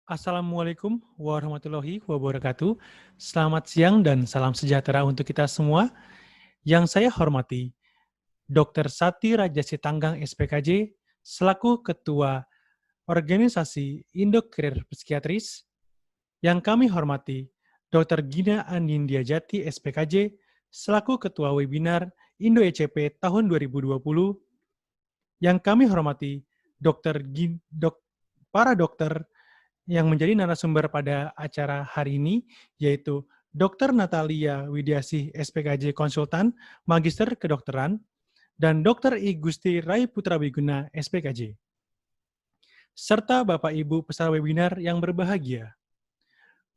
Assalamualaikum warahmatullahi wabarakatuh. Selamat siang dan salam sejahtera untuk kita semua. Yang saya hormati, Dr. Sati Raja Sitanggang SPKJ, selaku Ketua Organisasi Indo Career Psikiatris. Yang kami hormati, Dr. Gina Anindya Jati SPKJ, selaku Ketua Webinar Indo ECP tahun 2020. Yang kami hormati, para dokter yang menjadi narasumber pada acara hari ini, yaitu Dr. Natalia Widiasih, SPKJ Konsultan, Magister Kedokteran, dan Dr. I Gusti Rai Putra Wiguna, SPKJ. Serta Bapak Ibu peserta webinar yang berbahagia.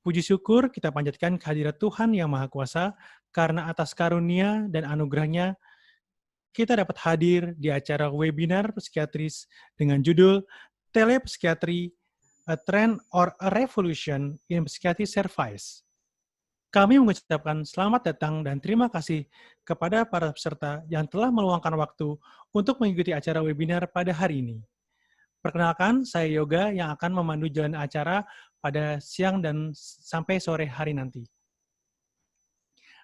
Puji syukur kita panjatkan kehadirat Tuhan Yang Maha Kuasa, karena atas karunia dan anugerahnya, kita dapat hadir di acara webinar psikiatris dengan judul Telepsikiatri, A Trend or a Revolution in Psychiatry Service. Kami mengucapkan selamat datang dan terima kasih kepada para peserta yang telah meluangkan waktu untuk mengikuti acara webinar pada hari ini. Perkenalkan, saya Yoga yang akan memandu jalan acara pada siang dan sampai sore hari nanti.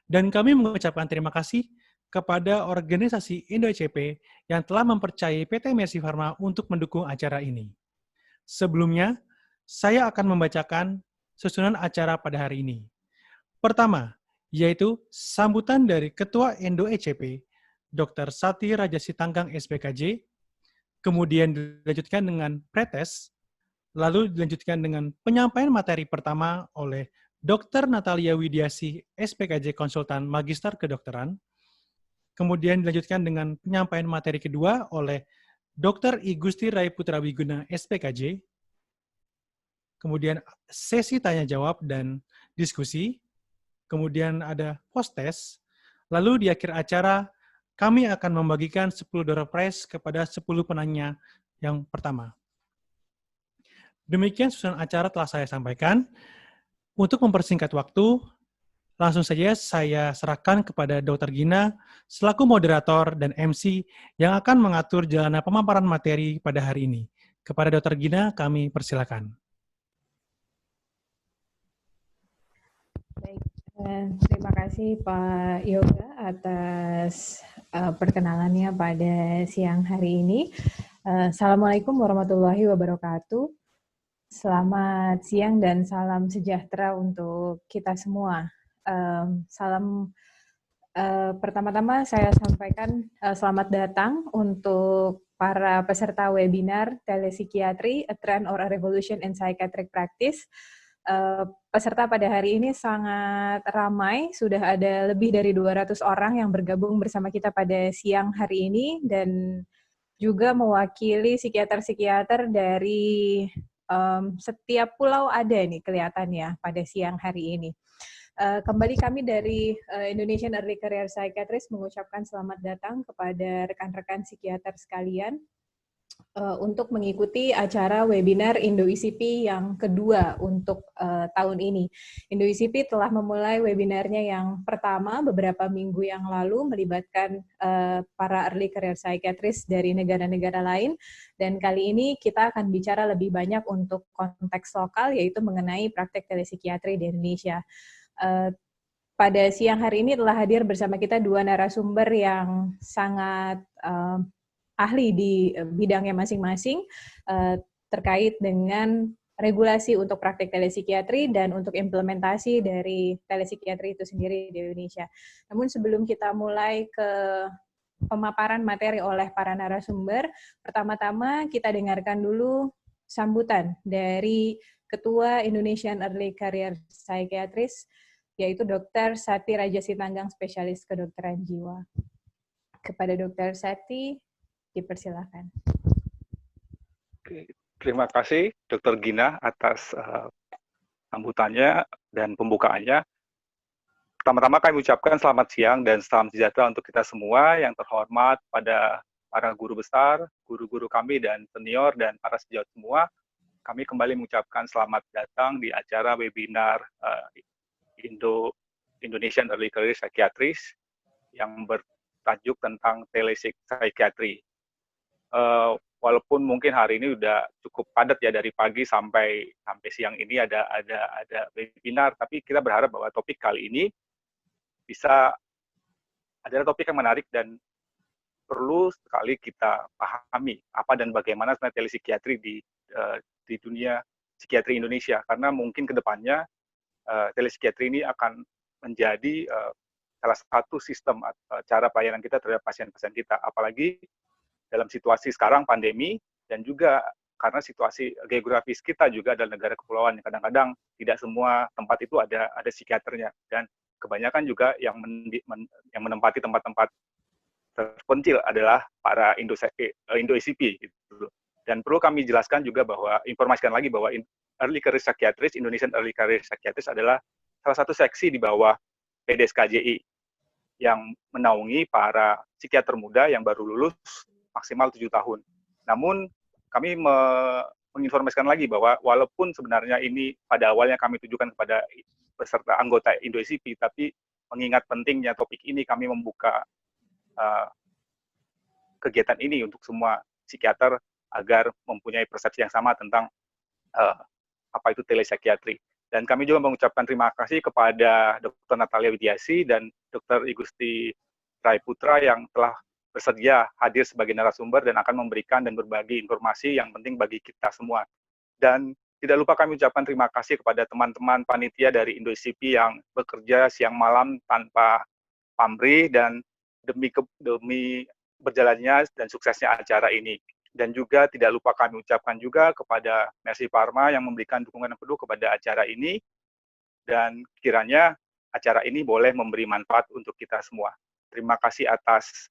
Dan kami mengucapkan terima kasih kepada organisasi Indo ECP yang telah mempercayai PT Mercy Pharma untuk mendukung acara ini. Sebelumnya, saya akan membacakan susunan acara pada hari ini. Pertama, yaitu sambutan dari Ketua Indo ECP, Dr. Sati Raja Sitanggang SPKJ, kemudian dilanjutkan dengan pretest, lalu dilanjutkan dengan penyampaian materi pertama oleh Dr. Natalia Widiasih, SPKJ Konsultan Magister Kedokteran, kemudian dilanjutkan dengan penyampaian materi kedua oleh Dr. I Gusti Rai Putra Wiguna, SPKJ, kemudian sesi tanya-jawab dan diskusi, kemudian ada post-test, lalu di akhir acara kami akan membagikan 10 door prize kepada 10 penanya yang pertama. Demikian susunan acara telah saya sampaikan. Untuk mempersingkat waktu, langsung saja saya serahkan kepada Dr. Gina selaku moderator dan MC yang akan mengatur jalannya pemaparan materi pada hari ini. Kepada Dr. Gina, kami persilakan. Baik, terima kasih Pak Yoga atas perkenalannya pada siang hari ini. Assalamualaikum warahmatullahi wabarakatuh. Selamat siang dan salam sejahtera untuk kita semua. Pertama-tama saya sampaikan selamat datang untuk para peserta webinar Telepsikiatri, A Trend or a Revolution in Psychiatric Practice. Peserta pada hari ini sangat ramai, sudah ada lebih dari 200 orang yang bergabung bersama kita pada siang hari ini, dan juga mewakili psikiater-psikiater dari setiap pulau ada nih kelihatannya pada siang hari ini. Kembali kami dari Indonesian Early Career Psychiatrist mengucapkan selamat datang kepada rekan-rekan psikiater sekalian untuk mengikuti acara webinar Indo ECP yang kedua untuk tahun ini. Indo ECP telah memulai webinarnya yang pertama beberapa minggu yang lalu melibatkan para early career psychiatrist dari negara-negara lain, dan kali ini kita akan bicara lebih banyak untuk konteks lokal, yaitu mengenai praktek telepsikiatri di Indonesia. Pada siang hari ini telah hadir bersama kita dua narasumber yang sangat ahli di bidangnya masing-masing terkait dengan regulasi untuk praktik telepsikiatri dan untuk implementasi dari telepsikiatri itu sendiri di Indonesia. Namun sebelum kita mulai ke pemaparan materi oleh para narasumber, pertama-tama kita dengarkan dulu sambutan dari Ketua Indonesian Early Career Psychiatrist, yaitu Dr. Sati Raja Sitanggang, spesialis kedokteran jiwa. Kepada Dr. Sati, dipersilakan. Terima kasih Dr. Gina atas sambutannya dan pembukaannya. Pertama-tama kami ucapkan selamat siang dan salam sejahtera untuk kita semua yang terhormat pada para guru besar, guru-guru kami dan senior dan para sejawat semua. Kami kembali mengucapkan selamat datang di acara webinar Indonesian Early Career Psychiatrist yang bertajuk tentang telepsikiatri. walaupun mungkin hari ini udah cukup padat ya dari pagi sampai siang ini ada webinar, tapi kita berharap bahwa topik kali ini bisa adalah topik yang menarik dan perlu sekali kita pahami apa dan bagaimana sebenarnya telepsikiatri di dunia psikiatri Indonesia, karena mungkin kedepannya telepsikiatri ini akan menjadi salah satu sistem cara pelayanan kita terhadap pasien-pasien kita, apalagi dalam situasi sekarang pandemi dan juga karena situasi geografis kita juga adalah negara kepulauan, kadang-kadang tidak semua tempat itu ada psikiaternya, dan kebanyakan juga yang menempati tempat-tempat terpencil adalah para Indo-ICP gitu. Dan perlu kami jelaskan juga bahwa, informasikan lagi bahwa Early Career Psychiatrist, Indonesian Early Career Psychiatrist adalah salah satu seksi di bawah PDSKJI yang menaungi para psikiater muda yang baru lulus maksimal 7 tahun. Namun kami menginformasikan lagi bahwa walaupun sebenarnya ini pada awalnya kami tujukan kepada peserta anggota Indo-ICP, tapi mengingat pentingnya topik ini, kami membuka kegiatan ini untuk semua psikiater agar mempunyai persepsi yang sama tentang apa itu telepsikiatri. Dan kami juga mengucapkan terima kasih kepada Dr. Natalia Widiasi dan Dr. Igusti Rai Putra yang telah bersedia hadir sebagai narasumber dan akan memberikan dan berbagi informasi yang penting bagi kita semua. Dan tidak lupa kami ucapkan terima kasih kepada teman-teman panitia dari Indo-ICP yang bekerja siang malam tanpa pamrih dan demi berjalannya dan suksesnya acara ini. Dan juga tidak lupa kami ucapkan juga kepada Mercy Pharma yang memberikan dukungan yang penuh kepada acara ini, dan kiranya acara ini boleh memberi manfaat untuk kita semua. Terima kasih atas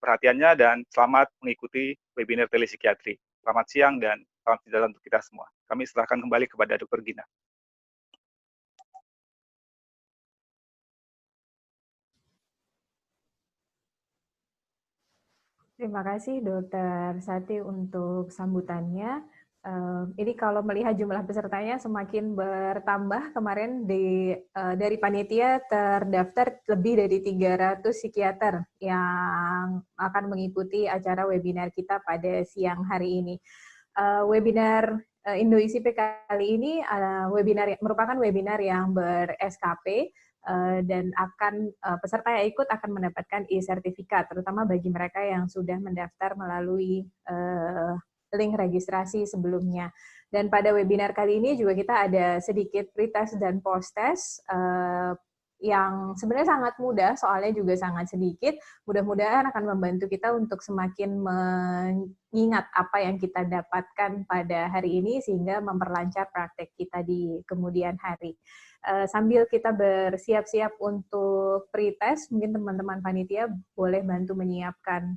perhatiannya dan selamat mengikuti webinar telepsikiatri. Selamat siang dan salam sejahtera untuk kita semua. Kami serahkan kembali kepada Dr. Gina. Terima kasih Dokter Sati untuk sambutannya. Ini kalau melihat jumlah pesertanya semakin bertambah. Kemarin dari panitia terdaftar lebih dari 300 psikiater yang akan mengikuti acara webinar kita pada siang hari ini. Webinar Indo-ICP kali ini merupakan webinar yang ber-SKP, dan peserta yang ikut akan mendapatkan e-sertifikat, terutama bagi mereka yang sudah mendaftar melalui link registrasi sebelumnya. Dan pada webinar kali ini juga kita ada sedikit pretest dan post-test yang sebenarnya sangat mudah, soalnya juga sangat sedikit. Mudah-mudahan akan membantu kita untuk semakin mengingat apa yang kita dapatkan pada hari ini, sehingga memperlancar praktek kita di kemudian hari. Sambil kita bersiap-siap untuk pretest, mungkin teman-teman panitia boleh bantu menyiapkan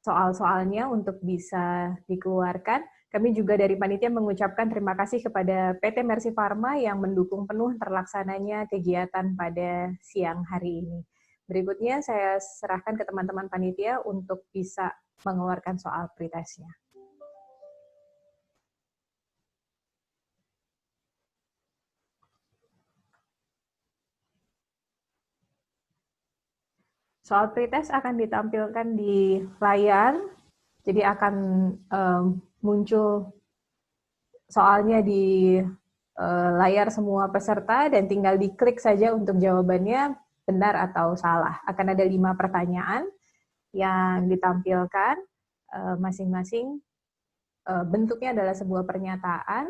soal-soalnya untuk bisa dikeluarkan. Kami juga dari panitia mengucapkan terima kasih kepada PT Mercy Pharma yang mendukung penuh terlaksananya kegiatan pada siang hari ini. Berikutnya saya serahkan ke teman-teman panitia untuk bisa mengeluarkan soal pretestnya. Soal pretest akan ditampilkan di layar, jadi akan muncul soalnya di layar semua peserta dan tinggal diklik saja untuk jawabannya benar atau salah. Akan ada 5 pertanyaan yang ditampilkan, masing-masing bentuknya adalah sebuah pernyataan.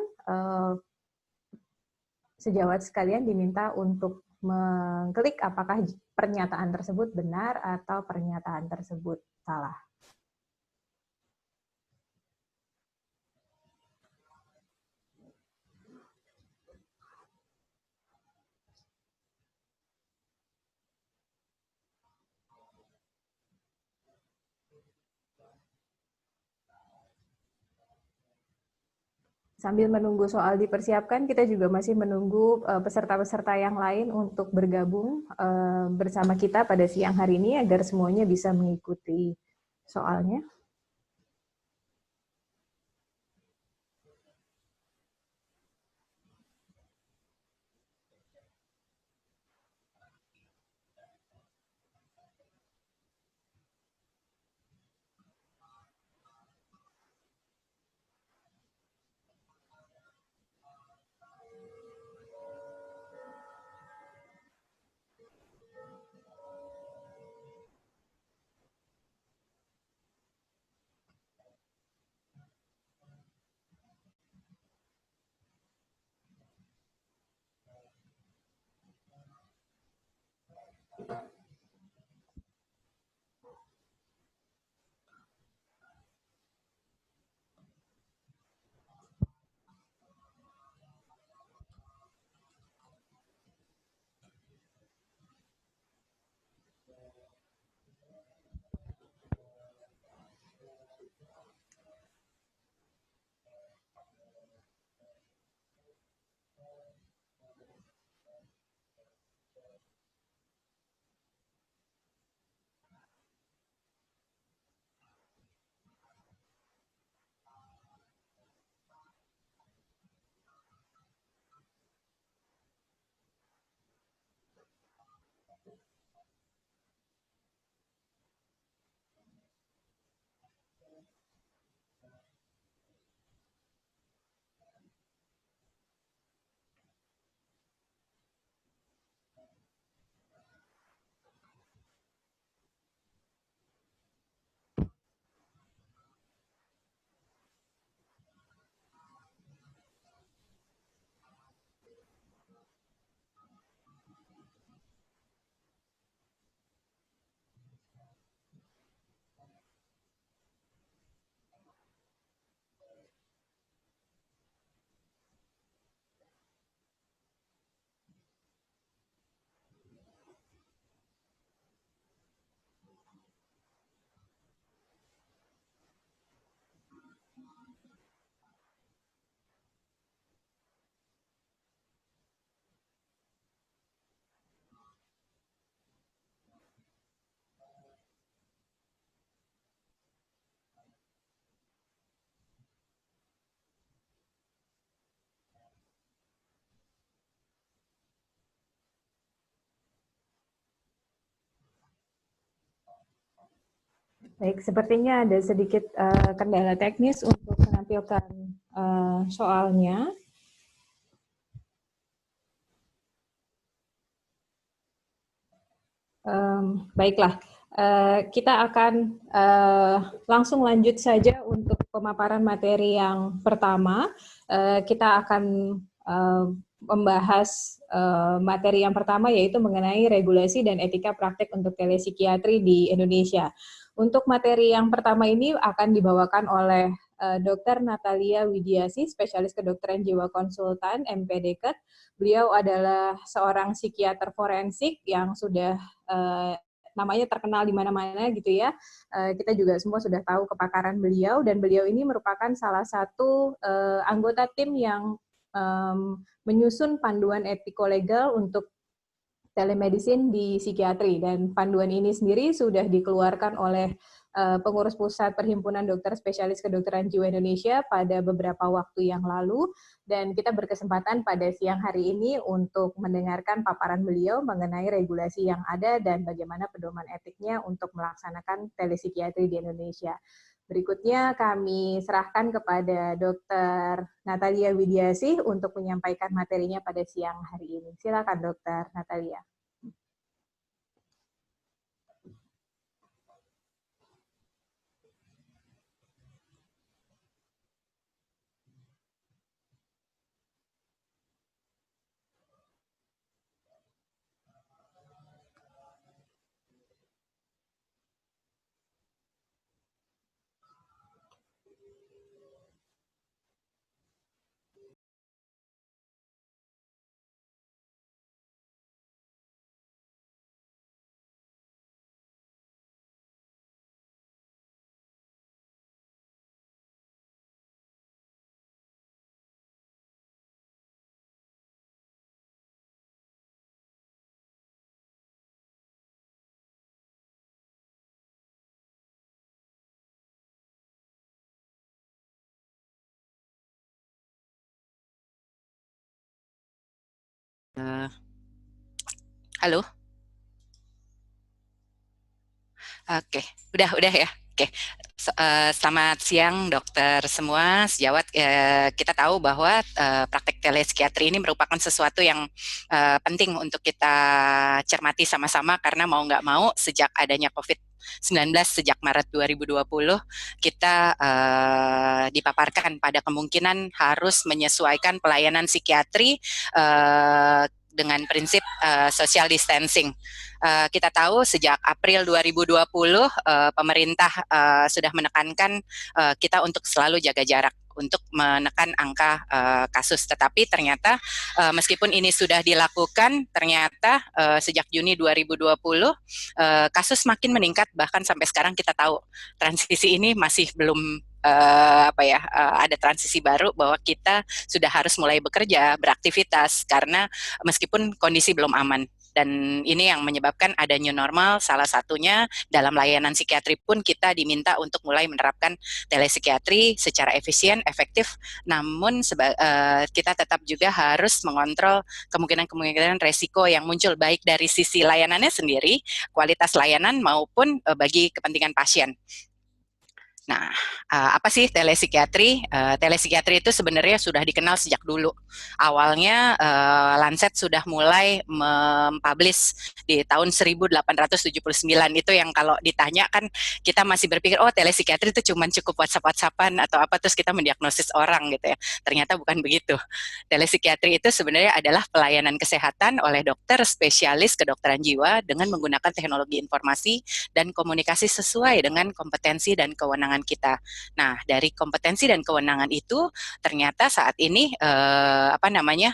Sejawat sekalian diminta untuk mengklik apakah pernyataan tersebut benar atau pernyataan tersebut salah. Sambil menunggu soal dipersiapkan, kita juga masih menunggu peserta-peserta yang lain untuk bergabung bersama kita pada siang hari ini agar semuanya bisa mengikuti soalnya. Baik, sepertinya ada sedikit kendala teknis untuk menampilkan soalnya. Baiklah, kita akan langsung lanjut saja untuk pemaparan materi yang pertama. Kita akan membahas materi yang pertama, yaitu mengenai regulasi dan etika praktek untuk telepsikiatri di Indonesia. Untuk materi yang pertama ini akan dibawakan oleh Dr. Natalia Widiasi, spesialis kedokteran jiwa konsultan MPDKes. Beliau adalah seorang psikiater forensik yang sudah namanya terkenal di mana-mana gitu ya. Kita juga semua sudah tahu kepakaran beliau, dan beliau ini merupakan salah satu anggota tim yang menyusun panduan etiko-legal untuk telemedicine di psikiatri, dan panduan ini sendiri sudah dikeluarkan oleh pengurus pusat Perhimpunan Dokter Spesialis Kedokteran Jiwa Indonesia pada beberapa waktu yang lalu, dan kita berkesempatan pada siang hari ini untuk mendengarkan paparan beliau mengenai regulasi yang ada dan bagaimana pedoman etiknya untuk melaksanakan telepsikiatri di Indonesia. Berikutnya kami serahkan kepada Dr. Natalia Widiasi untuk menyampaikan materinya pada siang hari ini. Silakan Dr. Natalia. Halo, oke, udah ya. Oke, selamat siang dokter semua, sejawat. Kita tahu bahwa praktek telepsikiatri ini merupakan sesuatu yang penting untuk kita cermati sama-sama, karena mau nggak mau sejak adanya COVID-19 sejak Maret 2020, kita dipaparkan pada kemungkinan harus menyesuaikan pelayanan psikiatri dengan prinsip social distancing. Kita tahu sejak April 2020 pemerintah sudah menekankan kita untuk selalu jaga jarak untuk menekan angka kasus. Tetapi ternyata meskipun ini sudah dilakukan, ternyata sejak Juni 2020 kasus makin meningkat, bahkan sampai sekarang kita tahu transisi ini masih belum ada transisi baru bahwa kita sudah harus mulai bekerja, beraktivitas karena meskipun kondisi belum aman. Dan ini yang menyebabkan ada new normal, salah satunya dalam layanan psikiatri pun kita diminta untuk mulai menerapkan telepsikiatri secara efisien, efektif, namun kita tetap juga harus mengontrol kemungkinan-kemungkinan resiko yang muncul baik dari sisi layanannya sendiri, kualitas layanan maupun bagi kepentingan pasien. Nah, apa sih telepsikiatri? Telepsikiatri itu sebenarnya sudah dikenal sejak dulu. Awalnya Lancet sudah mulai mempublish di tahun 1879. Itu yang kalau ditanya kan kita masih berpikir, oh telepsikiatri itu cuma cukup WhatsApp-WhatsAppan atau apa, terus kita mendiagnosis orang gitu ya. Ternyata bukan begitu. Telepsikiatri itu sebenarnya adalah pelayanan kesehatan oleh dokter spesialis kedokteran jiwa dengan menggunakan teknologi informasi dan komunikasi sesuai dengan kompetensi dan kewenangan kita. Nah, dari kompetensi dan kewenangan itu ternyata saat ini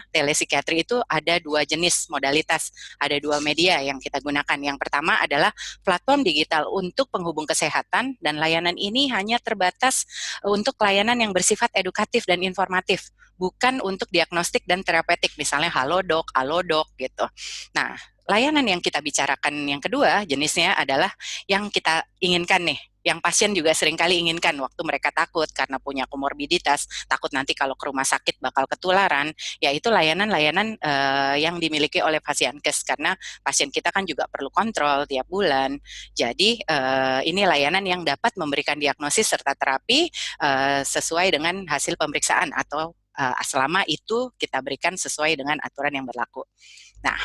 telepsikiatri itu ada 2 jenis modalitas, ada 2 media yang kita gunakan. Yang pertama adalah platform digital untuk penghubung kesehatan, dan layanan ini hanya terbatas untuk layanan yang bersifat edukatif dan informatif, bukan untuk diagnostik dan terapeutik, misalnya Halodoc, Alodoc gitu. Nah, layanan yang kita bicarakan yang kedua jenisnya adalah yang kita inginkan nih, yang pasien juga seringkali inginkan waktu mereka takut karena punya komorbiditas, takut nanti kalau ke rumah sakit bakal ketularan, yaitu layanan-layanan yang dimiliki oleh Pasienkes, karena pasien kita kan juga perlu kontrol tiap bulan. Jadi ini layanan yang dapat memberikan diagnosis serta terapi sesuai dengan hasil pemeriksaan atau selama itu kita berikan sesuai dengan aturan yang berlaku. Nah,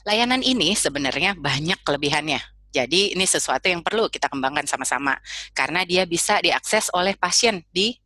layanan ini sebenarnya banyak kelebihannya. Jadi ini sesuatu yang perlu kita kembangkan sama-sama karena dia bisa diakses oleh pasien di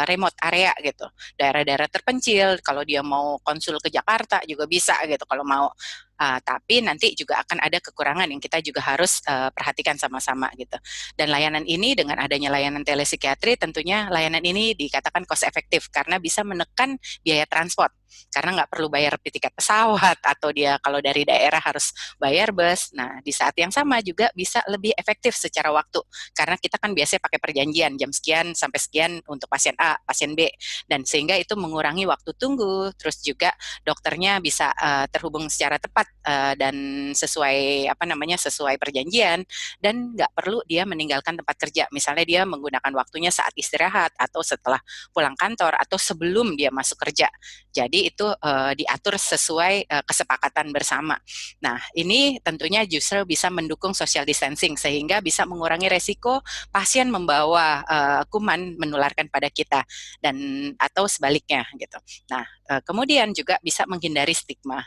remote area gitu, daerah-daerah terpencil. Kalau dia mau konsul ke Jakarta juga bisa gitu kalau mau. Tapi nanti juga akan ada kekurangan yang kita juga harus perhatikan sama-sama gitu. Dan layanan ini dengan adanya layanan telepsikiatri, tentunya layanan ini dikatakan cost efektif karena bisa menekan biaya transport. Karena nggak perlu bayar tiket pesawat atau dia kalau dari daerah harus bayar bus. Nah, di saat yang sama juga bisa lebih efektif secara waktu. Karena kita kan biasanya pakai perjanjian jam sekian sampai sekian untuk pasien A, pasien B. Dan sehingga itu mengurangi waktu tunggu, terus juga dokternya bisa terhubung secara tepat dan sesuai sesuai perjanjian, dan nggak perlu dia meninggalkan tempat kerja. Misalnya dia menggunakan waktunya saat istirahat atau setelah pulang kantor atau sebelum dia masuk kerja. Jadi itu diatur sesuai kesepakatan bersama. Nah, ini tentunya justru bisa mendukung social distancing sehingga bisa mengurangi resiko pasien membawa kuman menularkan pada kita dan atau sebaliknya gitu. Nah, kemudian juga bisa menghindari stigma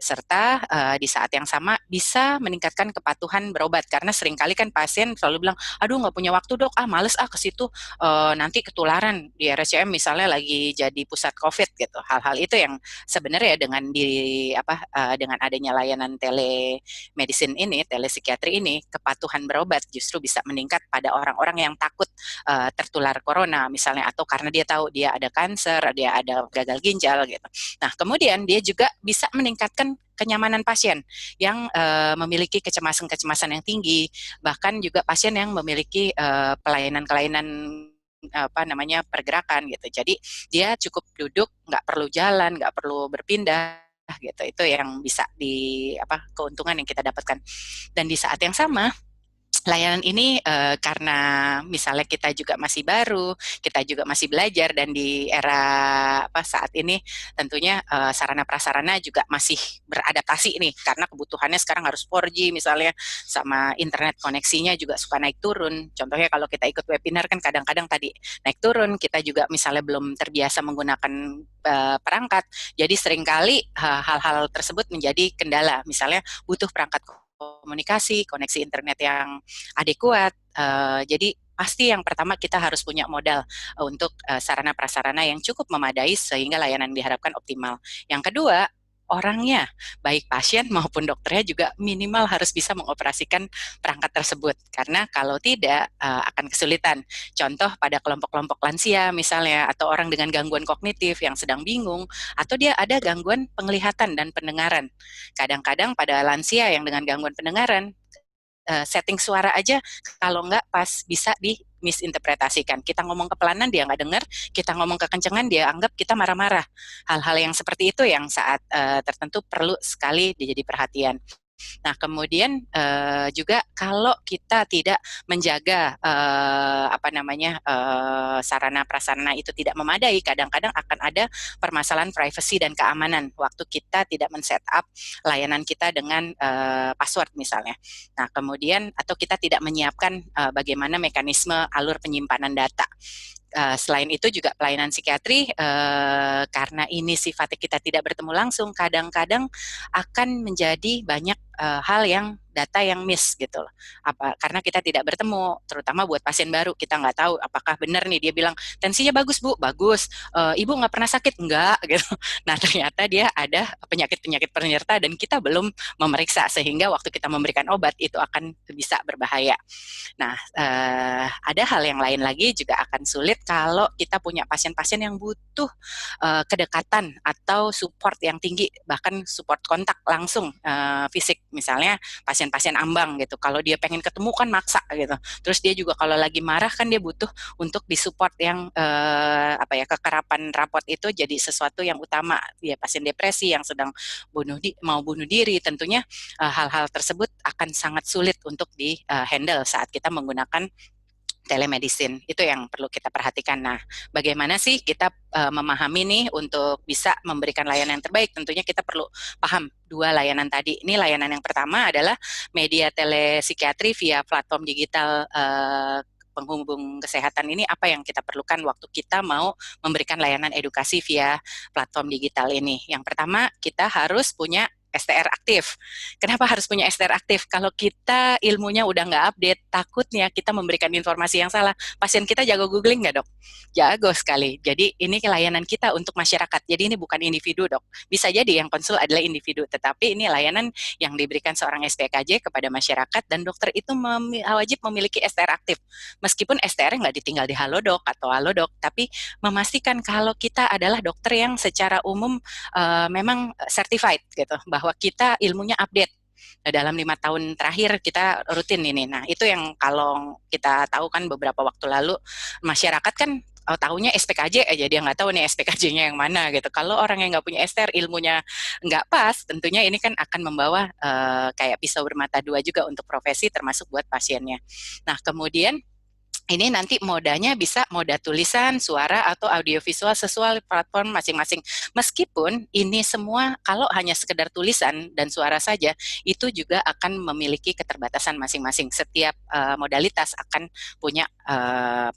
serta di saat yang sama bisa meningkatkan kepatuhan berobat karena seringkali kan pasien selalu bilang, aduh nggak punya waktu dok, males ke situ nanti ketularan di RSCM misalnya lagi jadi pusat COVID gitu. Hal-hal itu yang sebenarnya dengan dengan adanya layanan telemedicine ini, telepsikiatri ini, kepatuhan berobat justru bisa meningkat pada orang-orang yang takut tertular corona misalnya, atau karena dia tahu dia ada kanker, dia ada gagal ginjal gitu. Nah, kemudian dia juga bisa meningkatkan kenyamanan pasien yang memiliki kecemasan-kecemasan yang tinggi, bahkan juga pasien yang memiliki kelainan-kelainan pergerakan gitu. Jadi dia cukup duduk, nggak perlu jalan, nggak perlu berpindah gitu. Itu yang bisa keuntungan yang kita dapatkan. Dan di saat yang sama layanan ini karena misalnya kita juga masih baru, kita juga masih belajar, dan di era saat ini tentunya sarana prasarana juga masih beradaptasi nih karena kebutuhannya sekarang harus 4G misalnya, sama internet koneksinya juga suka naik turun. Contohnya kalau kita ikut webinar kan kadang-kadang tadi naik turun, kita juga misalnya belum terbiasa menggunakan perangkat, jadi seringkali hal-hal tersebut menjadi kendala. Misalnya butuh perangkat komunikasi, koneksi internet yang adekuat. Jadi pasti yang pertama kita harus punya modal untuk sarana prasarana yang cukup memadai sehingga layanan diharapkan optimal. Yang kedua, orangnya, baik pasien maupun dokternya juga minimal harus bisa mengoperasikan perangkat tersebut. Karena kalau tidak akan kesulitan. Contoh pada kelompok-kelompok lansia misalnya, atau orang dengan gangguan kognitif yang sedang bingung, atau dia ada gangguan penglihatan dan pendengaran. Kadang-kadang pada lansia yang dengan gangguan pendengaran, setting suara aja kalau nggak pas bisa di misinterpretasikan. Kita ngomong kepelanan dia nggak dengar, kita ngomong kekencengan dia anggap kita marah-marah. Hal-hal yang seperti itu yang saat tertentu perlu sekali dijadi perhatian. Nah, kemudian juga kalau kita tidak menjaga sarana prasarana itu tidak memadai, kadang-kadang akan ada permasalahan privacy dan keamanan waktu kita tidak men-set up layanan kita dengan password misalnya. Nah, kemudian atau kita tidak menyiapkan bagaimana mekanisme alur penyimpanan data. Selain itu juga pelayanan psikiatri, karena ini sifatnya kita tidak bertemu langsung, kadang-kadang akan menjadi banyak hal yang data yang miss gitu loh. Karena kita tidak bertemu, terutama buat pasien baru, kita nggak tahu apakah benar nih dia bilang tensinya bagus Bu, bagus, Ibu nggak pernah sakit, enggak gitu. Nah ternyata dia ada penyakit-penyakit penyerta dan kita belum memeriksa, sehingga waktu kita memberikan obat itu akan bisa berbahaya. Nah, ada hal yang lain lagi juga akan sulit kalau kita punya pasien-pasien yang butuh kedekatan atau support yang tinggi, bahkan support kontak langsung fisik, misalnya pasien-pasien ambang gitu. Kalau dia pengen ketemu kan maksa gitu. Terus dia juga kalau lagi marah kan dia butuh untuk disupport yang kekerapan rapot itu jadi sesuatu yang utama. Ya pasien depresi yang sedang mau bunuh diri, tentunya hal-hal tersebut akan sangat sulit untuk di handle saat kita menggunakan telemedicine. Itu yang perlu kita perhatikan. Nah, bagaimana sih kita memahami nih untuk bisa memberikan layanan yang terbaik? Tentunya kita perlu paham dua layanan tadi. Ini layanan yang pertama adalah media telepsikiatri via platform digital penghubung kesehatan. Ini apa yang kita perlukan waktu kita mau memberikan layanan edukasi via platform digital ini. Yang pertama, kita harus punya STR aktif. Kenapa harus punya STR aktif? Kalau kita ilmunya udah nggak update, takutnya kita memberikan informasi yang salah. Pasien kita jago googling nggak dok? Jago sekali. Jadi ini layanan kita untuk masyarakat. Jadi ini bukan individu dok. Bisa jadi yang konsul adalah individu, tetapi ini layanan yang diberikan seorang SPKJ kepada masyarakat, dan dokter itu wajib memiliki STR aktif. Meskipun STR nggak ditinggal di Halodoc atau Halodoc, tapi memastikan kalau kita adalah dokter yang secara umum memang certified gitu, bahwa kita ilmunya update. Dalam 5 tahun terakhir kita rutin ini. Nah itu yang kalau kita tahu kan beberapa waktu lalu masyarakat kan tahunya SPKJ aja, dia nggak tahu nih SPKJ-nya yang mana gitu. Kalau orang yang nggak punya STR, ilmunya nggak pas, tentunya ini kan akan membawa kayak pisau bermata dua juga untuk profesi termasuk buat pasiennya. Nah kemudian ini nanti modanya bisa moda tulisan, suara, atau audiovisual sesuai platform masing-masing. Meskipun ini semua kalau hanya sekedar tulisan dan suara saja, itu juga akan memiliki keterbatasan masing-masing. Setiap modalitas akan punya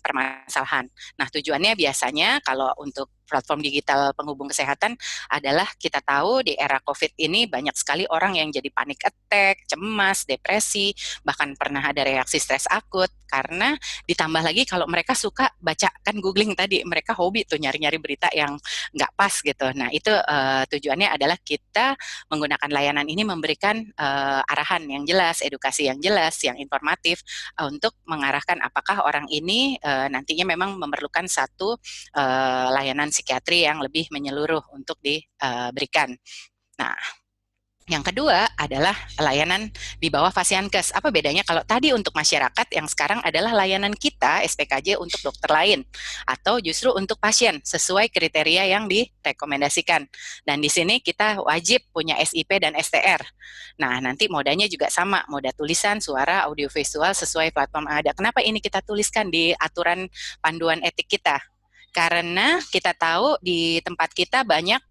permasalahan. Nah, tujuannya biasanya kalau untuk platform digital penghubung kesehatan adalah kita tahu di era COVID ini banyak sekali orang yang jadi panic attack, cemas, depresi, bahkan pernah ada reaksi stres akut, karena ditambah lagi kalau mereka suka baca, kan googling tadi, mereka hobi tuh nyari-nyari berita yang nggak pas gitu. Nah itu tujuannya adalah kita menggunakan layanan ini memberikan arahan yang jelas, edukasi yang jelas, yang informatif untuk mengarahkan apakah orang ini nantinya memang memerlukan satu layanan psikiatri yang lebih menyeluruh untuk diberikan. Nah, yang kedua adalah layanan di bawah Fasiankes. Apa bedanya kalau tadi untuk masyarakat, yang sekarang adalah layanan kita SPKJ untuk dokter lain, atau justru untuk pasien sesuai kriteria yang direkomendasikan. Dan di sini kita wajib punya SIP dan STR. Nah, nanti modanya juga sama, moda tulisan, suara, audiovisual sesuai platform yang ada. Kenapa ini kita tuliskan di aturan panduan etik kita? Karena kita tahu di tempat kita banyak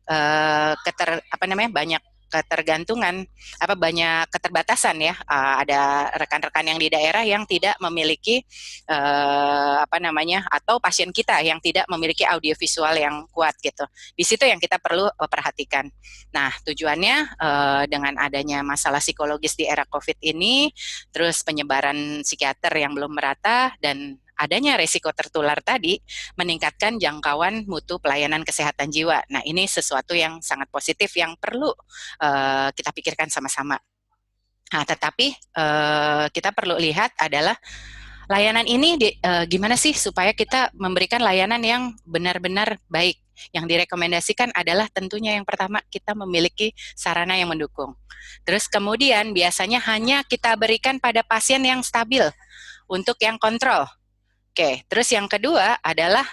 banyak ketergantungan, banyak keterbatasan ya. Ada rekan-rekan yang di daerah yang tidak memiliki atau pasien kita yang tidak memiliki audiovisual yang kuat gitu. Di situ yang kita perlu perhatikan. Nah, tujuannya dengan adanya masalah psikologis di era COVID ini, terus penyebaran psikiater yang belum merata, dan adanya resiko tertular tadi meningkatkan jangkauan mutu pelayanan kesehatan jiwa. Nah, ini sesuatu yang sangat positif yang perlu kita pikirkan sama-sama. Nah, tetapi kita perlu lihat adalah layanan ini gimana sih supaya kita memberikan layanan yang benar-benar baik. Yang direkomendasikan adalah tentunya yang pertama kita memiliki sarana yang mendukung. Terus kemudian biasanya hanya kita berikan pada pasien yang stabil untuk yang kontrol. Oke, terus yang kedua adalah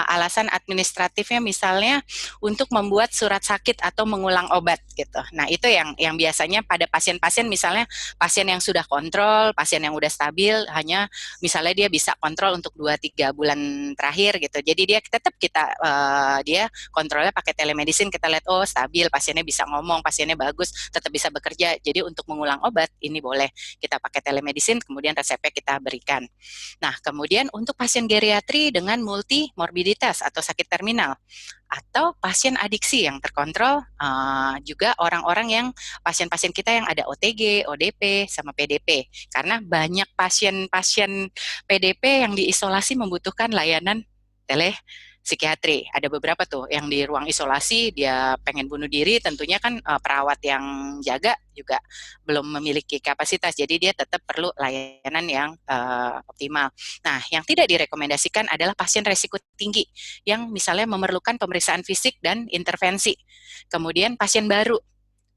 alasan administratifnya misalnya untuk membuat surat sakit atau mengulang obat gitu. Nah, itu yang biasanya pada pasien-pasien misalnya pasien yang sudah kontrol, pasien yang udah stabil hanya misalnya dia bisa kontrol untuk 2-3 bulan terakhir gitu. Jadi dia tetap dia kontrolnya pakai telemedicine, kita lihat oh stabil, pasiennya bisa ngomong, pasiennya bagus, tetap bisa bekerja. Jadi untuk mengulang obat ini boleh kita pakai telemedicine, kemudian resepnya kita berikan. Nah, kemudian untuk pasien geriatri dengan multimorbiditas atau sakit terminal, atau pasien adiksi yang terkontrol, juga orang-orang yang pasien-pasien kita yang ada OTG, ODP, sama PDP. Karena banyak pasien-pasien PDP yang diisolasi membutuhkan layanan telepsikiatri. Ada beberapa tuh yang di ruang isolasi dia pengen bunuh diri, tentunya kan perawat yang jaga juga belum memiliki kapasitas, jadi dia tetap perlu layanan yang optimal. Nah, yang tidak direkomendasikan adalah pasien resiko tinggi yang misalnya memerlukan pemeriksaan fisik dan intervensi. Kemudian pasien baru,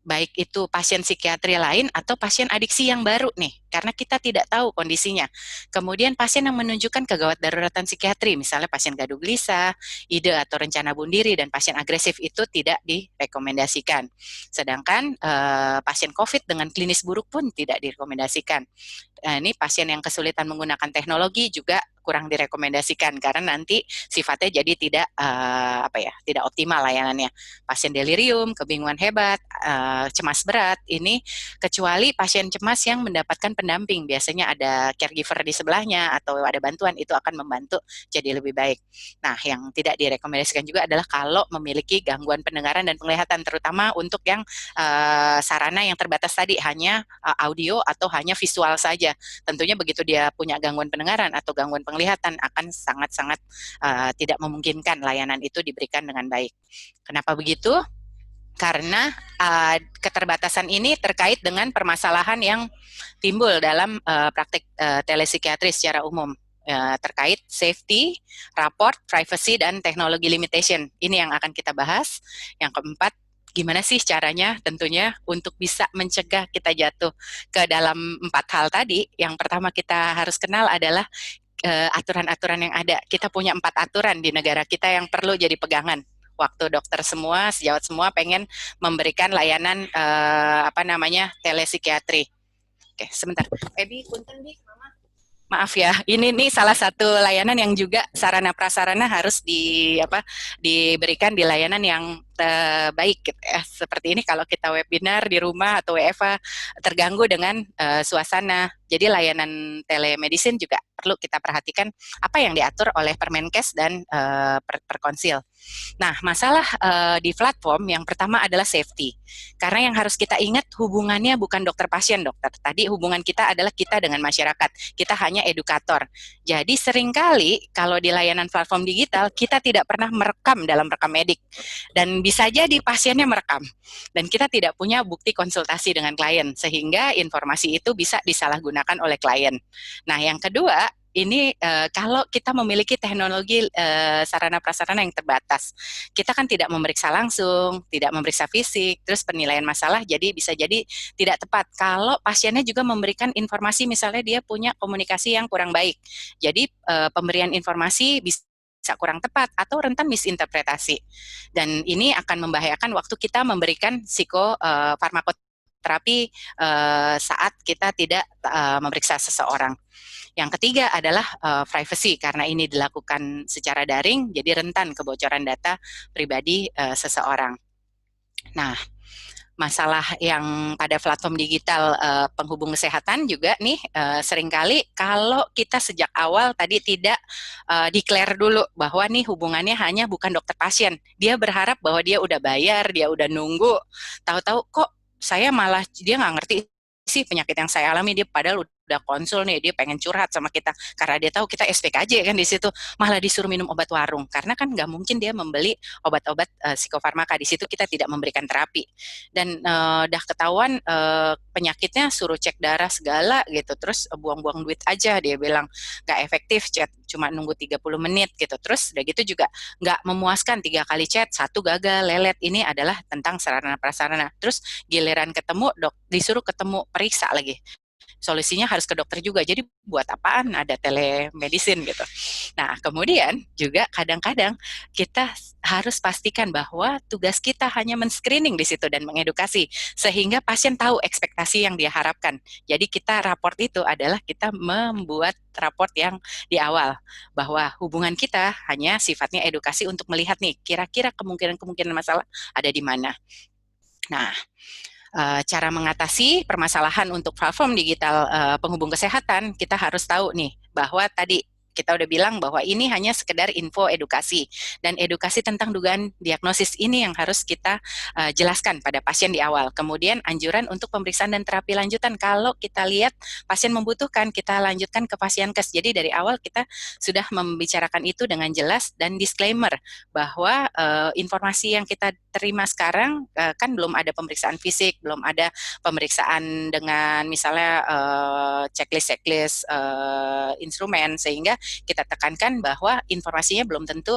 baik itu pasien psikiatri lain atau pasien adiksi yang baru nih, karena kita tidak tahu kondisinya. Kemudian pasien yang menunjukkan kegawat daruratan psikiatri, misalnya pasien gaduh gelisah, ide atau rencana bunuh diri, dan pasien agresif itu tidak direkomendasikan. Sedangkan pasien COVID dengan klinis buruk pun tidak direkomendasikan. Ini pasien yang kesulitan menggunakan teknologi juga kurang direkomendasikan karena nanti sifatnya jadi tidak optimal layanannya. Pasien delirium, kebingungan hebat, cemas berat, ini kecuali pasien cemas yang mendapatkan pendamping, biasanya ada caregiver di sebelahnya atau ada bantuan, itu akan membantu jadi lebih baik. Nah, yang tidak direkomendasikan juga adalah kalau memiliki gangguan pendengaran dan penglihatan, terutama untuk yang sarana yang terbatas tadi, hanya audio atau hanya visual saja. Tentunya begitu dia punya gangguan pendengaran atau gangguan penglihatan akan sangat-sangat tidak memungkinkan layanan itu diberikan dengan baik. Kenapa begitu? Karena keterbatasan ini terkait dengan permasalahan yang timbul dalam praktik telepsikiatri secara umum, terkait safety, rapport, privacy, dan teknologi limitation. Ini yang akan kita bahas. Yang keempat, gimana sih caranya tentunya untuk bisa mencegah kita jatuh ke dalam 4 hal tadi. Yang pertama kita harus kenal adalah aturan-aturan yang ada. Kita punya 4 aturan di negara kita yang perlu jadi pegangan. Waktu dokter semua, sejawat semua pengen memberikan layanan telepsikiatri. Oke, sebentar. Ebi, punten, Bi, Mama. Maaf ya, ini salah satu layanan yang juga sarana prasarana harus diberikan di layanan yang baik gitu ya. Seperti ini kalau kita webinar di rumah atau WFA terganggu dengan suasana. Jadi layanan telemedicine juga perlu kita perhatikan apa yang diatur oleh Permenkes dan Perkonsil. Nah, masalah di platform yang pertama adalah safety. Karena yang harus kita ingat hubungannya bukan dokter pasien, dokter. Tadi hubungan kita adalah kita dengan masyarakat. Kita hanya edukator. Jadi seringkali kalau di layanan platform digital kita tidak pernah merekam dalam rekam medik. Dan bisa jadi pasiennya merekam. Dan kita tidak punya bukti konsultasi dengan klien sehingga informasi itu bisa disalahgunakan oleh klien. Nah, yang kedua, ini kalau kita memiliki teknologi sarana prasarana yang terbatas, kita kan tidak memeriksa langsung, tidak memeriksa fisik, terus penilaian masalah jadi bisa jadi tidak tepat. Kalau pasiennya juga memberikan informasi, misalnya dia punya komunikasi yang kurang baik, jadi pemberian informasi bisa kurang tepat atau rentan misinterpretasi. Dan ini akan membahayakan waktu kita memberikan psikofarmakoterapi saat kita tidak memeriksa seseorang. Yang ketiga adalah privacy, karena ini dilakukan secara daring, jadi rentan kebocoran data pribadi seseorang. Nah, masalah yang pada platform digital penghubung kesehatan juga nih, seringkali kalau kita sejak awal tadi tidak declare dulu bahwa nih hubungannya hanya bukan dokter pasien. Dia berharap bahwa dia udah bayar, dia udah nunggu, tahu-tahu kok saya malah dia nggak ngerti sih penyakit yang saya alami, dia padahal udah konsul nih, dia pengen curhat sama kita karena dia tahu kita SPKJ kan di situ, malah disuruh minum obat warung karena kan nggak mungkin dia membeli obat-obat psikofarmaka. Di situ kita tidak memberikan terapi dan udah ketahuan penyakitnya, suruh cek darah segala gitu, terus buang-buang duit aja, dia bilang nggak efektif, chat cuma nunggu 30 menit gitu, terus udah gitu juga nggak memuaskan, 3 kali chat 1 gagal, lelet. Ini adalah tentang sarana prasarana. Terus giliran ketemu disuruh ketemu periksa lagi, solusinya harus ke dokter juga. Jadi buat apaan ada telemedicine gitu. Nah, kemudian juga kadang-kadang kita harus pastikan bahwa tugas kita hanya men-screening di situ dan mengedukasi sehingga pasien tahu ekspektasi yang dia harapkan. Jadi kita raport itu adalah kita membuat raport yang di awal bahwa hubungan kita hanya sifatnya edukasi untuk melihat nih kira-kira kemungkinan-kemungkinan masalah ada di mana. Nah, cara mengatasi permasalahan untuk platform digital penghubung kesehatan, kita harus tahu nih bahwa tadi kita udah bilang bahwa ini hanya sekedar info edukasi, dan edukasi tentang dugaan diagnosis ini yang harus kita jelaskan pada pasien di awal. Kemudian anjuran untuk pemeriksaan dan terapi lanjutan, kalau kita lihat pasien membutuhkan, kita lanjutkan ke Pasienkes. Jadi dari awal kita sudah membicarakan itu dengan jelas dan disclaimer bahwa informasi yang kita terima sekarang kan belum ada pemeriksaan fisik, belum ada pemeriksaan dengan misalnya checklist instrumen, sehingga kita tekankan bahwa informasinya belum tentu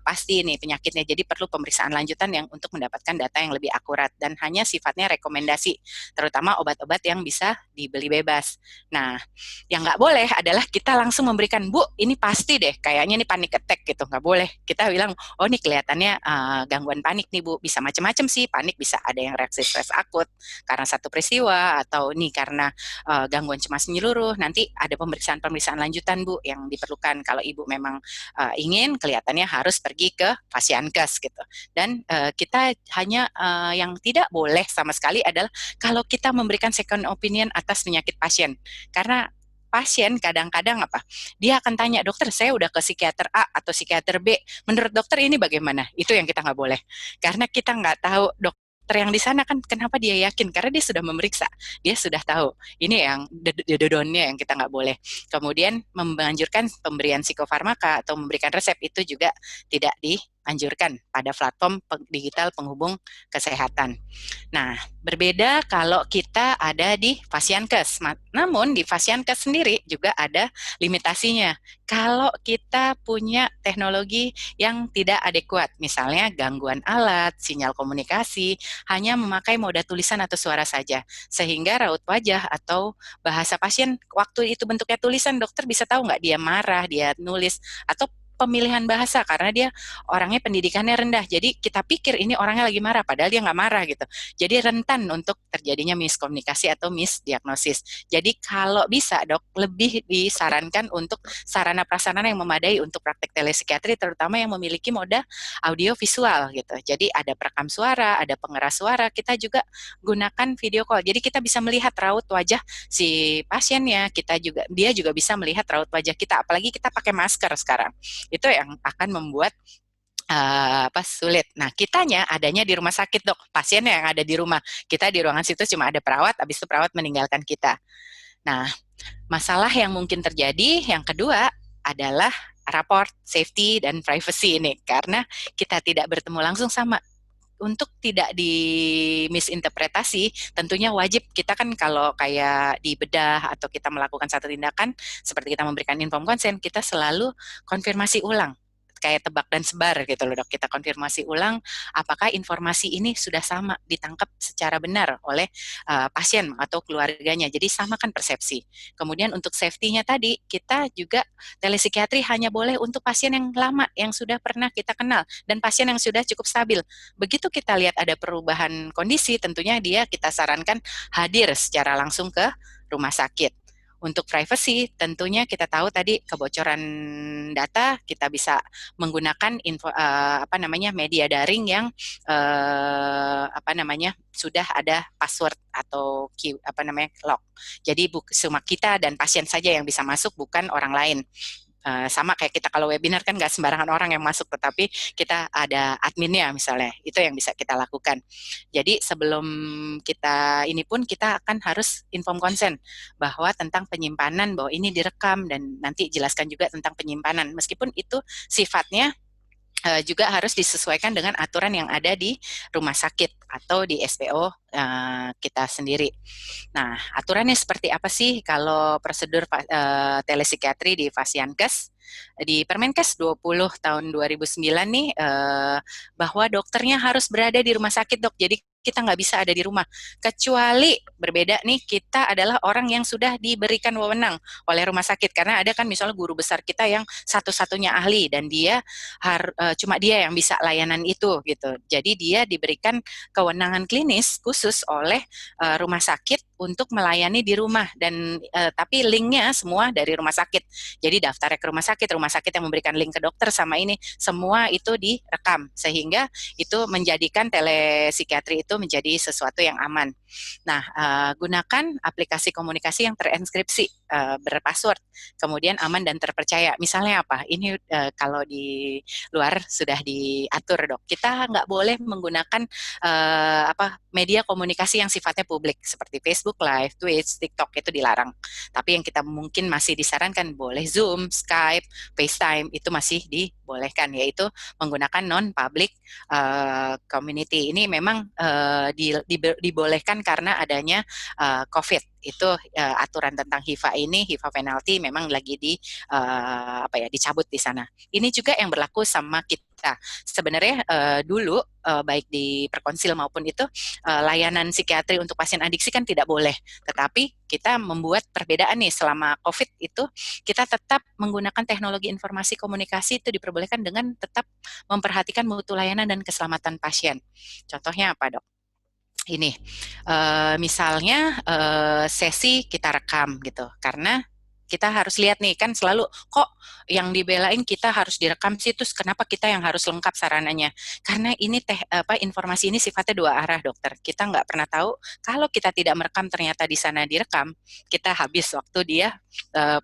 pasti nih penyakitnya, jadi perlu pemeriksaan lanjutan yang untuk mendapatkan data yang lebih akurat dan hanya sifatnya rekomendasi, terutama obat-obat yang bisa dibeli bebas. Nah, yang nggak boleh adalah kita langsung memberikan, Bu, ini pasti deh, kayaknya ini panic attack gitu, nggak boleh. Kita bilang, oh ini kelihatannya gangguan panik nih Bu, bisa macam-macam sih, panik bisa ada yang reaksi stres akut karena satu peristiwa, atau nih karena gangguan cemas menyeluruh, nanti ada pemeriksaan lanjutan Bu yang diperlukan kalau Ibu memang ingin, kelihatannya harus pergi ke Pasienkes gitu. Dan kita hanya yang tidak boleh sama sekali adalah kalau kita memberikan second opinion atas penyakit pasien, karena pasien kadang-kadang apa? Dia akan tanya, dokter saya udah ke psikiater A atau psikiater B, menurut dokter ini bagaimana? Itu yang kita nggak boleh. Karena kita nggak tahu dokter yang di sana kan kenapa dia yakin, karena dia sudah memeriksa, dia sudah tahu. Ini yang dodonnya yang kita nggak boleh. Kemudian menganjurkan pemberian psikofarmaka atau memberikan resep itu juga tidak dianjurkan pada platform digital penghubung kesehatan. Nah, berbeda kalau kita ada di Pasienkes. Namun di Pasienkes sendiri juga ada limitasinya. Kalau kita punya teknologi yang tidak adekuat, misalnya gangguan alat, sinyal komunikasi, hanya memakai moda tulisan atau suara saja, sehingga raut wajah atau bahasa pasien waktu itu bentuknya tulisan, dokter bisa tahu nggak dia marah, dia nulis, atau pemilihan bahasa karena dia orangnya pendidikannya rendah. Jadi kita pikir ini orangnya lagi marah, padahal dia nggak marah gitu. Jadi rentan untuk terjadinya miskomunikasi atau misdiagnosis. Jadi kalau bisa dok, lebih disarankan untuk sarana prasarana yang memadai untuk praktek telepsikiatri, terutama yang memiliki moda audio visual gitu. Jadi ada perekam suara, ada pengeras suara, kita juga gunakan video call. Jadi kita bisa melihat raut wajah si pasiennya, dia juga bisa melihat raut wajah kita, apalagi kita pakai masker sekarang. Itu yang akan membuat sulit. Nah, kitanya adanya di rumah sakit dok, pasiennya yang ada di rumah. Kita di ruangan situ cuma ada perawat, habis itu perawat meninggalkan kita. Nah, masalah yang mungkin terjadi yang kedua adalah raport safety dan privacy ini, karena kita tidak bertemu langsung sama. Untuk tidak dimisinterpretasi, tentunya wajib kita kan kalau kayak di bedah atau kita melakukan satu tindakan seperti kita memberikan inform consent, kita selalu konfirmasi ulang. Kayak tebak dan sebar gitu loh dok, kita konfirmasi ulang apakah informasi ini sudah sama ditangkap secara benar oleh pasien atau keluarganya, jadi samakan persepsi. Kemudian untuk safety-nya tadi, kita juga telepsikiatri hanya boleh untuk pasien yang lama, yang sudah pernah kita kenal, dan pasien yang sudah cukup stabil. Begitu kita lihat ada perubahan kondisi, tentunya kita sarankan hadir secara langsung ke rumah sakit. Untuk privacy, tentunya kita tahu tadi kebocoran data, kita bisa menggunakan media daring yang sudah ada password atau lock. Jadi cuma kita dan pasien saja yang bisa masuk, bukan orang lain. Sama kayak kita kalau webinar kan nggak sembarangan orang yang masuk, tetapi kita ada adminnya misalnya, itu yang bisa kita lakukan. Jadi sebelum kita ini pun kita akan harus inform consent bahwa tentang penyimpanan, bahwa ini direkam dan nanti jelaskan juga tentang penyimpanan. Meskipun itu sifatnya juga harus disesuaikan dengan aturan yang ada di rumah sakit atau di SPO kita sendiri. Nah, aturannya seperti apa sih kalau prosedur telepsikiatri di Fasiankes? Di Permenkes 20 tahun 2009 nih, bahwa dokternya harus berada di rumah sakit, Dok. Jadi kita nggak bisa ada di rumah. Kecuali berbeda nih, kita adalah orang yang sudah diberikan wewenang oleh rumah sakit. Karena ada kan misalnya guru besar kita yang satu-satunya ahli dan dia cuma dia yang bisa layanan itu gitu. Jadi dia diberikan kewenangan klinis khusus oleh rumah sakit untuk melayani di rumah dan tapi linknya semua dari rumah sakit. Jadi daftarnya ke rumah sakit yang memberikan link ke dokter sama ini semua itu direkam sehingga itu menjadikan telepsikiatri itu menjadi sesuatu yang aman. Nah, gunakan aplikasi komunikasi yang terenskripsi berpassword, kemudian aman dan terpercaya. Misalnya apa? Ini kalau di luar sudah diatur, Dok. Kita nggak boleh menggunakan media komunikasi yang sifatnya publik seperti Facebook Live, Twitch, TikTok itu dilarang. Tapi yang kita mungkin masih disarankan boleh Zoom, Skype, FaceTime itu masih dibolehkan, yaitu menggunakan non-public community. Ini memang dibolehkan karena adanya COVID. Itu aturan tentang HIPAA ini, HIPAA penalty memang lagi dicabut di sana. Ini juga yang berlaku sama kita. Sebenarnya dulu baik di Perkonsil maupun itu layanan psikiatri untuk pasien adiksi kan tidak boleh. Tetapi kita membuat perbedaan nih selama COVID itu kita tetap menggunakan teknologi informasi komunikasi itu diperbolehkan dengan tetap memperhatikan mutu layanan dan keselamatan pasien. Contohnya apa, Dok? Ini misalnya sesi kita rekam gitu, karena kita harus lihat nih kan selalu kok yang dibelain kita harus direkam sih, terus kenapa kita yang harus lengkap sarananya? Karena ini informasi ini sifatnya dua arah, dokter. Kita nggak pernah tahu kalau kita tidak merekam ternyata di sana direkam, kita habis waktu dia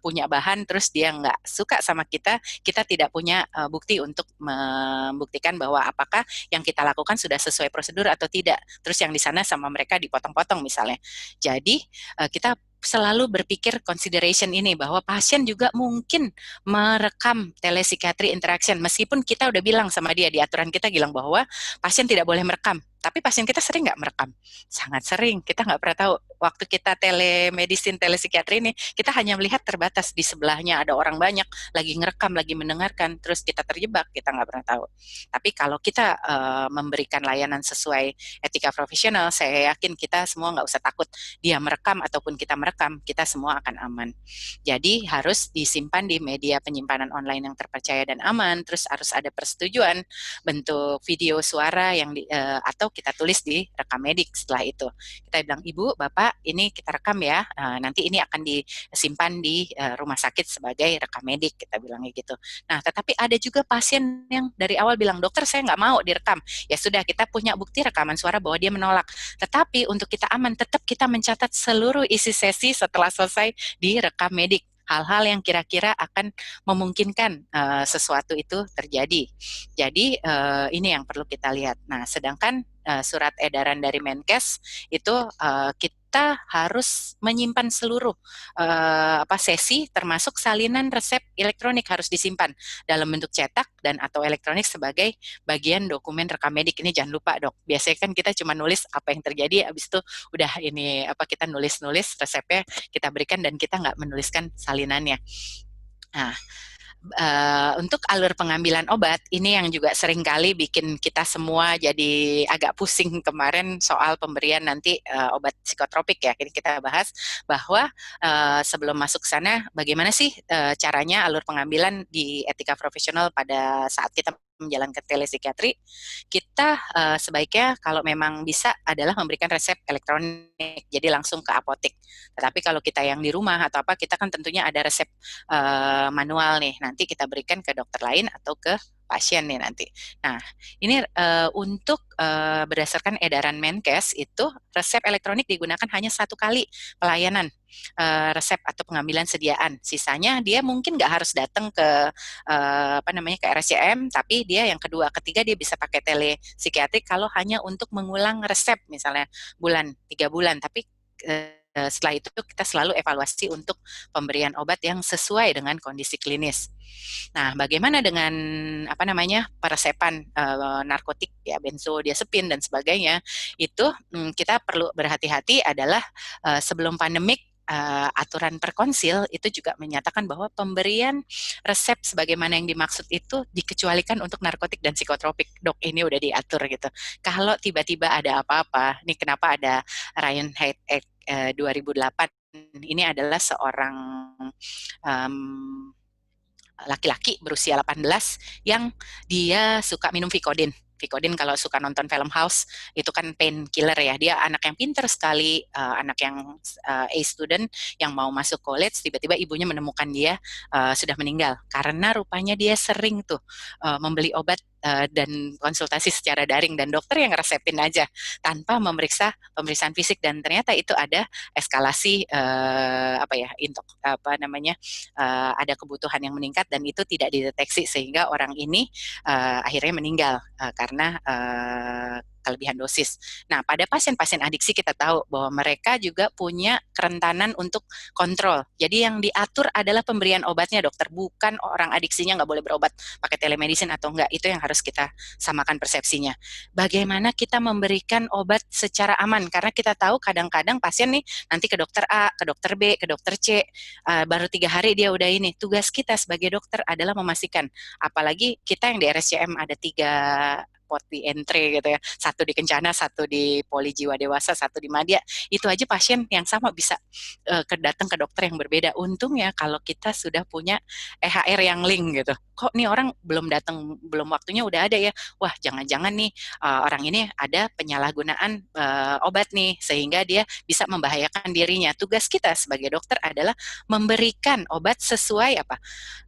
punya bahan terus dia nggak suka sama kita tidak punya bukti untuk membuktikan bahwa apakah yang kita lakukan sudah sesuai prosedur atau tidak. Terus yang di sana sama mereka dipotong-potong misalnya. Jadi kita selalu berpikir consideration ini bahwa pasien juga mungkin merekam telepsikiatri interaction meskipun kita udah bilang sama dia di aturan kita bilang bahwa pasien tidak boleh merekam. Tapi pasien kita sering nggak merekam? Sangat sering. Kita nggak pernah tahu. Waktu kita telemedicine, telepsikiatri ini, kita hanya melihat terbatas di sebelahnya ada orang banyak, lagi ngerekam, lagi mendengarkan, terus kita terjebak, kita nggak pernah tahu. Tapi kalau kita memberikan layanan sesuai etika profesional, saya yakin kita semua nggak usah takut. Dia merekam ataupun kita merekam, kita semua akan aman. Jadi harus disimpan di media penyimpanan online yang terpercaya dan aman, terus harus ada persetujuan bentuk video suara yang atau kita tulis di rekam medik. Setelah itu kita bilang, Ibu, Bapak, ini kita rekam ya, nanti ini akan disimpan di rumah sakit sebagai rekam medik, kita bilangnya gitu. Nah, tetapi ada juga pasien yang dari awal bilang, dokter saya nggak mau direkam. Ya sudah, kita punya bukti rekaman suara bahwa dia menolak. Tetapi untuk kita aman, tetap kita mencatat seluruh isi sesi setelah selesai di rekam medik. Hal-hal yang kira-kira akan memungkinkan sesuatu itu terjadi. Jadi ini yang perlu kita lihat. Nah, sedangkan surat edaran dari Menkes itu kita harus menyimpan seluruh sesi termasuk salinan resep elektronik harus disimpan dalam bentuk cetak dan atau elektronik sebagai bagian dokumen rekam medik. Ini jangan lupa, Dok. Biasanya kan kita cuma nulis apa yang terjadi, habis itu udah ini kita nulis-nulis resepnya kita berikan dan kita nggak menuliskan salinannya. Nah, untuk alur pengambilan obat, ini yang juga seringkali bikin kita semua jadi agak pusing kemarin soal pemberian nanti obat psikotropik ya. Ini kita bahas bahwa sebelum masuk sana, bagaimana sih caranya alur pengambilan di etika profesional pada saat kita menjalankan telepsikiatri, kita sebaiknya kalau memang bisa adalah memberikan resep elektronik, jadi langsung ke apotek. Tetapi kalau kita yang di rumah atau apa, kita kan tentunya ada resep manual nih, nanti kita berikan ke dokter lain atau ke pasien nih nanti. Nah, ini untuk berdasarkan edaran Menkes itu resep elektronik digunakan hanya 1 kali pelayanan resep atau pengambilan sediaan. Sisanya dia mungkin nggak harus datang ke ke RSCM, tapi dia yang kedua, ketiga dia bisa pakai telepsikiatrik kalau hanya untuk mengulang resep misalnya 3 bulan, tapi setelah itu kita selalu evaluasi untuk pemberian obat yang sesuai dengan kondisi klinis. Nah, bagaimana dengan peresepan narkotik ya, benzodiazepin dan sebagainya? Itu kita perlu berhati-hati adalah sebelum pandemik aturan Perkonsil itu juga menyatakan bahwa pemberian resep sebagaimana yang dimaksud itu dikecualikan untuk narkotik dan psikotropik. Dok, ini udah diatur gitu. Kalau tiba-tiba ada apa-apa, nih kenapa ada Ryan Haidt Act 2008, ini adalah seorang laki-laki berusia 18 yang dia suka minum Vicodin. Vicodin kalau suka nonton film House itu kan painkiller ya. Dia anak yang pintar sekali, anak yang A student yang mau masuk college, tiba-tiba ibunya menemukan dia sudah meninggal karena rupanya dia sering tuh membeli obat dan konsultasi secara daring dan dokter yang resepin aja tanpa memeriksa pemeriksaan fisik, dan ternyata itu ada eskalasi ada kebutuhan yang meningkat dan itu tidak dideteksi sehingga orang ini akhirnya meninggal karena kelebihan dosis. Nah, pada pasien-pasien adiksi kita tahu bahwa mereka juga punya kerentanan untuk kontrol. Jadi yang diatur adalah pemberian obatnya, dokter, bukan orang adiksinya nggak boleh berobat pakai telemedicine atau enggak. Itu yang harus kita samakan persepsinya. Bagaimana kita memberikan obat secara aman, karena kita tahu kadang-kadang pasien nih nanti ke dokter A, ke dokter B, ke dokter C, baru 3 hari dia udah ini. Tugas kita sebagai dokter adalah memastikan, apalagi kita yang di RSCM ada 3 port di entry gitu ya, 1 di Kencana, 1 di Poli Jiwa Dewasa, 1 di Madya, itu aja pasien yang sama bisa datang ke dokter yang berbeda. Untungnya kalau kita sudah punya EHR yang link gitu, kok nih orang belum datang, belum waktunya udah ada ya, wah jangan-jangan nih orang ini ada penyalahgunaan obat nih, sehingga dia bisa membahayakan dirinya. Tugas kita sebagai dokter adalah memberikan obat sesuai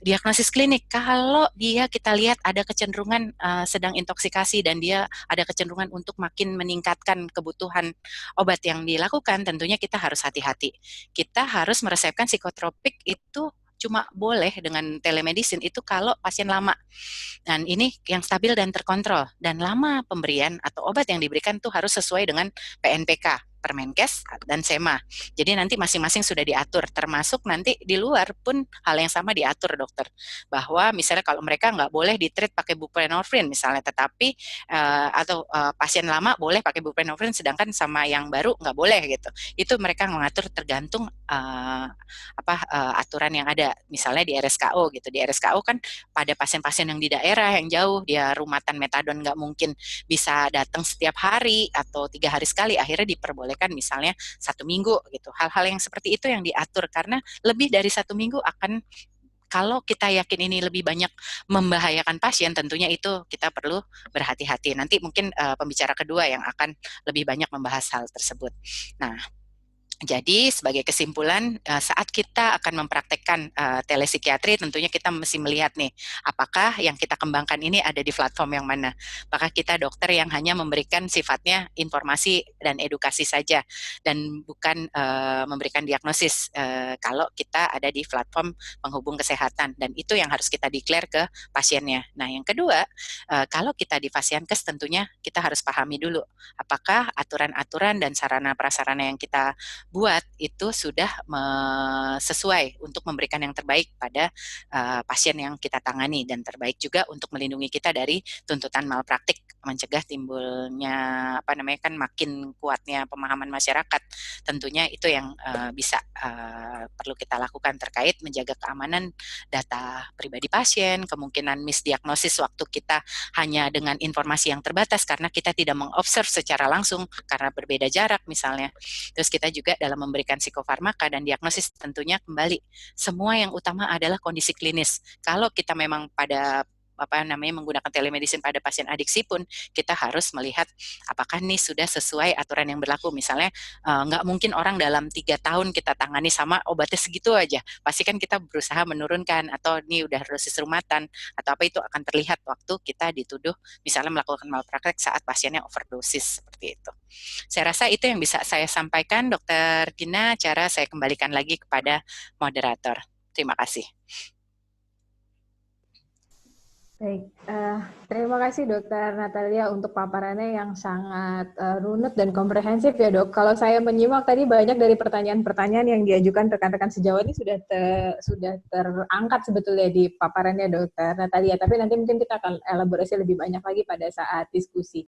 diagnosis klinik. Kalau dia kita lihat ada kecenderungan sedang intoksikasi dan dia ada kecenderungan untuk makin meningkatkan kebutuhan obat yang dilakukan, tentunya kita harus hati-hati. Kita harus meresepkan psikotropik itu cuma boleh dengan telemedicine itu kalau pasien lama. Dan ini yang stabil dan terkontrol. Dan lama pemberian atau obat yang diberikan tuh harus sesuai dengan PNPK, Permenkes dan SEMA. Jadi nanti masing-masing sudah diatur, termasuk nanti di luar pun hal yang sama diatur, dokter. Bahwa misalnya kalau mereka nggak boleh di-treat pakai buprenorphine misalnya, tetapi pasien lama boleh pakai buprenorphine, sedangkan sama yang baru nggak boleh gitu. Itu mereka mengatur tergantung aturan yang ada. Misalnya di RSKO gitu. Di RSKO kan pada pasien-pasien yang di daerah yang jauh, dia rumatan metadon nggak mungkin bisa datang setiap hari atau 3 hari sekali, akhirnya diperbolehkan misalnya 1 minggu gitu. Hal-hal yang seperti itu yang diatur, karena lebih dari 1 minggu akan, kalau kita yakin ini lebih banyak membahayakan pasien, tentunya itu kita perlu berhati-hati. Nanti mungkin pembicara kedua yang akan lebih banyak membahas hal tersebut. Nah, jadi sebagai kesimpulan, saat kita akan mempraktekkan telepsikiatri, tentunya kita mesti melihat nih, apakah yang kita kembangkan ini ada di platform yang mana. Apakah kita dokter yang hanya memberikan sifatnya informasi dan edukasi saja, dan bukan memberikan diagnosis kalau kita ada di platform penghubung kesehatan, dan itu yang harus kita declare ke pasiennya. Nah, yang kedua, kalau kita di Fasiankes tentunya kita harus pahami dulu, apakah aturan-aturan dan sarana-prasarana yang kita buat itu sudah sesuai untuk memberikan yang terbaik pada pasien yang kita tangani, dan terbaik juga untuk melindungi kita dari tuntutan malpraktik, mencegah timbulnya makin kuatnya pemahaman masyarakat. Tentunya itu yang bisa perlu kita lakukan terkait menjaga keamanan data pribadi pasien, kemungkinan misdiagnosis waktu kita hanya dengan informasi yang terbatas karena kita tidak mengobserv secara langsung karena berbeda jarak misalnya. Terus kita juga dalam memberikan psikofarmaka dan diagnosis, tentunya kembali semua yang utama adalah kondisi klinis. Kalau kita memang pada menggunakan telemedicine pada pasien adiksi pun kita harus melihat apakah nih sudah sesuai aturan yang berlaku. Misalnya nggak mungkin orang dalam 3 tahun kita tangani sama obatnya segitu aja. Pasti kan kita berusaha menurunkan, atau ini udah dosis rumatan atau apa, itu akan terlihat waktu kita dituduh misalnya melakukan malpraktek saat pasiennya overdosis seperti itu. Saya rasa itu yang bisa saya sampaikan, Dr. Gina. Cara saya kembalikan lagi kepada moderator. Terima kasih. Baik, terima kasih Dr. Natalia untuk paparannya yang sangat runut dan komprehensif ya Dok. Kalau saya menyimak tadi banyak dari pertanyaan-pertanyaan yang diajukan rekan-rekan sejawat ini sudah terangkat sebetulnya di paparannya Dr. Natalia. Tapi nanti mungkin kita akan elaborasi lebih banyak lagi pada saat diskusi.